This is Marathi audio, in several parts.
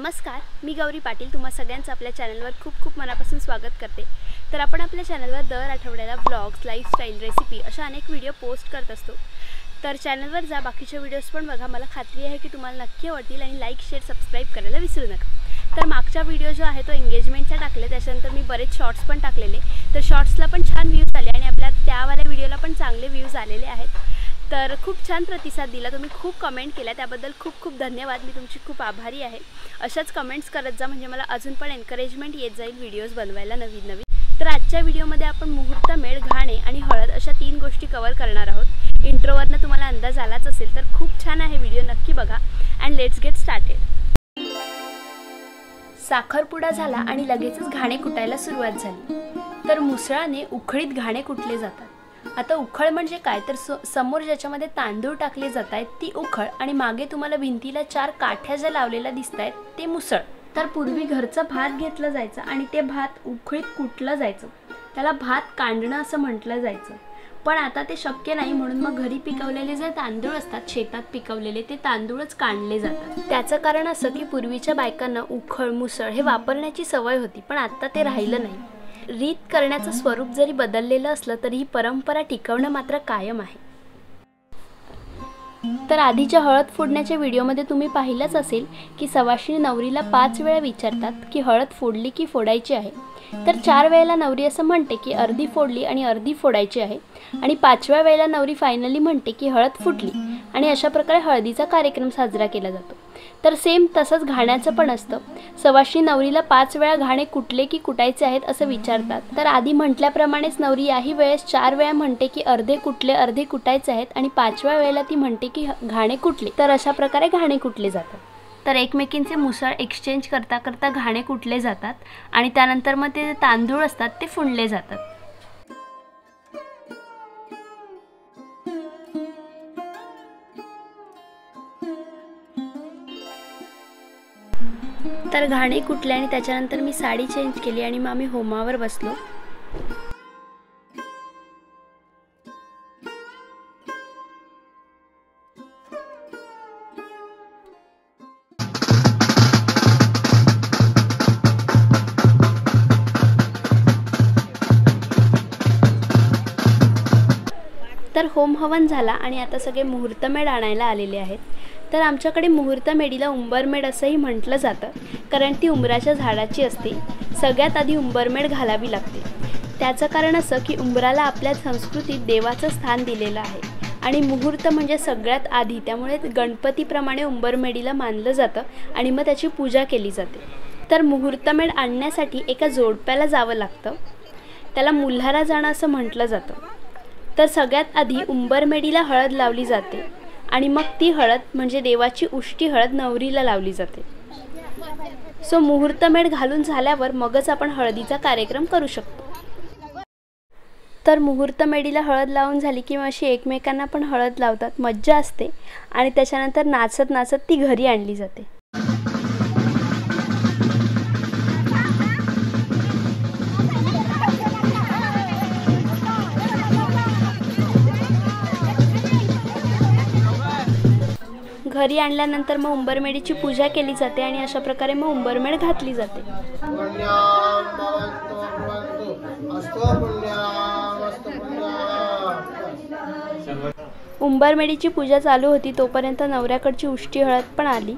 नमस्कार, मी गौरी पाटील तुम्हा सगळ्यांचं आपल्या चॅनलवर खूप मनापासून स्वागत करते। तर आपण आपल्या चॅनलवर दर आठवड्याला व्लॉग्स, लाईफस्टाईल, रेसिपी अशा अनेक व्हिडिओ पोस्ट करत असतो। तर चॅनलवर जा, बाकीचे व्हिडिओज पण बघा। मला खात्री आहे की तुम्हाला नक्की आवडतील आणि लाईक, शेअर, सबस्क्राइब करायला विसरू नका। तर मागचा व्हिडिओ जो आहे तो एंगेजमेंटचा टाकले, त्याच्यानंतर मी बरेच शॉर्ट्स पण टाकलेले। तर शॉर्ट्सला पण छान व्ह्यूज आले आणि आपल्या त्यावाल्या व्हिडिओला पण चांगले व्ह्यूज आलेले आहेत। तर खूप छान प्रतिसाद दिला, तुम्ही खूप कमेंट केल्या, त्याबद्दल खूप धन्यवाद। मी तुमची खूप आभारी आहे। अशाच कमेंट्स करत जा, म्हणजे मला अजून पण एनकरेजमेंट येत जाईल व्हिडिओज बनवायला नवीन। तर आजच्या व्हिडिओमध्ये आपण मुहूर्त, मेळ, घाणे आणि हळद अशा 3 गोष्टी कव्हर करणार आहोत। इंट्रोवरनं तुम्हाला अंदाज आलाच असेल, तर खूप छान आहे व्हिडिओ, नक्की बघा। And let's get started. साखरपुडा झाला आणि लगेचच घाणे कुटायला सुरुवात झाली। तर मुसळाने उखळीत घाणे कुटले जातात। आता उखळ म्हणजे काय, तर समोर ज्याच्यामध्ये तांदूळ टाकले जात आहेत ती उखळ, आणि मागे तुम्हाला भिंतीला 4 काठ्या ज्या लावलेल्या दिसत आहेत ते मुसळ। तर पूर्वी घरचा भात घेतला जायचा आणि ते भात उखळीत कुटलं जायचं, त्याला भात कांडणं असं म्हटलं जायचं। पण आता ते शक्य नाही, म्हणून मग घरी पिकवलेले जे तांदूळ असतात, शेतात पिकवलेले, ते तांदूळच काढले जातात। त्याचं कारण असं की पूर्वीच्या बायकांना उखळ, मुसळ हे वापरण्याची सवय होती, पण आता ते राहिलं नाही। रीत करण्याचं स्वरूप जरी बदललेलं असलं तरी ही परंपरा टिकवणं मात्र कायम आहे। तर आधीच्या हळद फोडण्याच्या व्हिडिओमध्ये तुम्ही पाहिलंच असेल की सवाशिणी नवरीला 5 वेळा विचारतात की हळद फोडली की फोडायची आहे। तर 4 वेळेला नवरी असं म्हणते की अर्धी फोडली आणि अर्धी फोडायची आहे, आणि 5व्या वेळेला नवरी फायनली म्हणते की हळद फुटली, आणि अशा प्रकारे हळदीचा कार्यक्रम साजरा केला जातो। तर सेम तसंच घाण्याचं पण असतं। सवाशिणी नवरीला 5 वेळा घाणे कुटले की कुटायचे आहेत असं विचारतात। तर आधी म्हटल्याप्रमाणेच नवरी याही वेळेस 4 वेळा म्हणते की अर्धे कुटले, अर्धे कुटायचे आहेत, आणि 5व्या वेळेला ती म्हणते की घाणे कुटले। तर अशा प्रकारे घाणे कुटले जातात। तर एकमेकींचे मुसळ एक्सचेंज करता करता घाणे कुटले जातात, आणि त्यानंतर मग ते तांदूळ असतात ते फुंडले जातात। तर घाणे कुटले आणि त्याच्यानंतर मी साडी चेंज केली आणि मग आम्ही होमावर बसलो। तर होम हवन झाला आणि आता सगळे मुहूर्तमेढ आणायला आलेले आहेत। तर आमच्याकडे मुहूर्तमेढीला उंबरमेढ असंही म्हटलं जातं, कारण ती उंबराच्या झाडाची असते। सगळ्यात आधी उंबरमेढ घालावी लागते। त्याचं कारण असं की उंबराला आपल्या संस्कृतीत देवाचं स्थान दिलेलं आहे, आणि मुहूर्त म्हणजे सगळ्यात आधी, त्यामुळे गणपतीप्रमाणे उंबरमेढीला मानलं जातं आणि मग त्याची पूजा केली जाते। तर मुहूर्तमेढ आणण्यासाठी एका जोडप्याला जावं लागतं, त्याला मुल्हारा जाणं असं म्हटलं जातं। तर सगळ्यात आधी उंबरमेढीला हळद लावली जाते, आणि मग ती हळद म्हणजे देवाची उष्टी हळद नवरीला लावली जाते। सो मुहूर्तमेढ घालून झाल्यावर मगच आपण हळदीचा कार्यक्रम करू शकतो। तर मुहूर्तमेढीला हळद लावून झाली की अशी एकमेकांना पण हळद लावतात, मज्जा असते, आणि त्याच्यानंतर नाचत नाचत ती घरी आणली जाते। घरी आणल्यानंतर मग उंबरमेढीची पूजा केली जाते, आणि अशा प्रकारे मग उंबरमेढ घातली जाते। उंबरमेढीची पूजा चालू होती तोपर्यंत नवऱ्याकडची उष्टी हळद पण आली।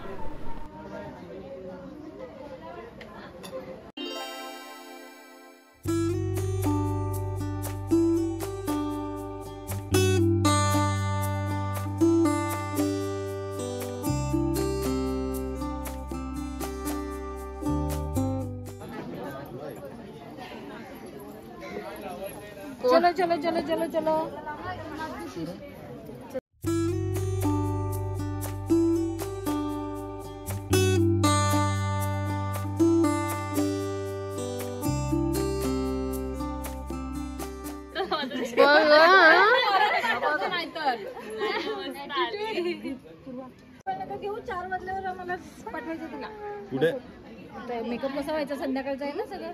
चलो चलो चलो चलो चलो। घेऊ 4 वाजल्यावर आम्हाला पाठवायचं तुला कुठे? मेकअप कसा व्हायचा, संध्याकाळचा आहे ना सगळं।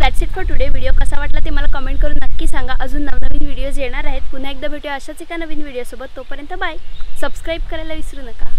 That's it for today. Video कसा वाटला ते मला कमेंट करून नक्की सांगा. अजून नवनवीन व्हिडिओज येणार आहेत. पुन्हा एकदा भेटूया अशाच एका नवीन व्हिडिओसोबत. तोपर्यंत बाय. सबस्क्राईब करायला विसरू नका.